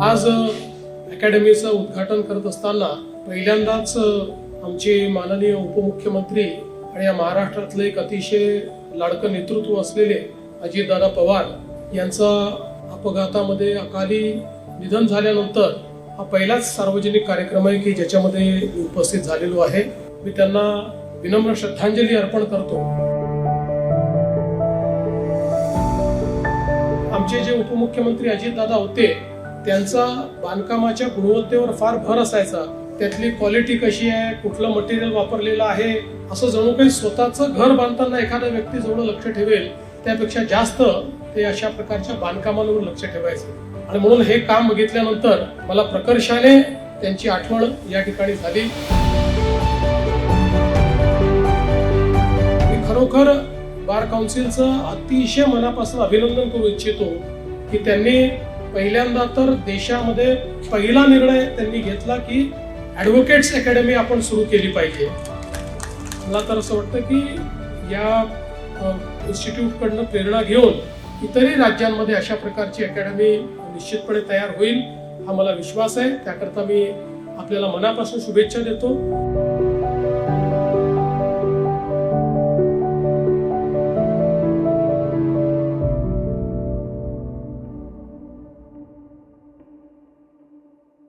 आज अकॅडमीचं उद्घाटन करत असताना पहिल्यांदाच आमचे माननीय उपमुख्यमंत्री आणि या महाराष्ट्रातले एक अतिशय लाडकं नेतृत्व असलेले अजितदादा पवार यांचा अपघातामध्ये अकाली निधन झाल्यानंतर हा पहिलाच सार्वजनिक कार्यक्रम आहे की ज्याच्यामध्ये मी उपस्थित झालेलो आहे. मी त्यांना विनम्र श्रद्धांजली अर्पण करतो. आमचे जे उपमुख्यमंत्री अजितदादा होते त्यांचा बांधकामाच्या गुणवत्तेवर फार भर असायचा. त्यातली क्वालिटी कशी आहे, कुठलं मटेरियल वापरलेलं आहे, असं जणू काही स्वतःचं घर बांधताना एखादा व्यक्ती जेवढं लक्ष ठेवेल त्यापेक्षा जास्त ते अशा प्रकारच्या बांधकामांवर लक्ष ठेवायचे. आणि म्हणून हे काम बघितल्यानंतर मला प्रकर्षाने त्यांची आठवण या ठिकाणी झाली. मी खरोखर बार काउन्सिलचं अतिशय मनापासून अभिनंदन करू इच्छितो की त्यांनी पहिल्यांदा तर देशामध्ये पहिला निर्णय त्यांनी घेतला की ॲडव्होकेट्स अकॅडमी आपण सुरू केली पाहिजे. मला तर असं वाटतं की या इन्स्टिट्यूटकडनं प्रेरणा घेऊन इतरही राज्यांमध्ये अशा प्रकारची अकॅडमी निश्चितपणे तयार होईल हा मला विश्वास आहे. त्याकरता मी आपल्याला मनापासून शुभेच्छा देतो.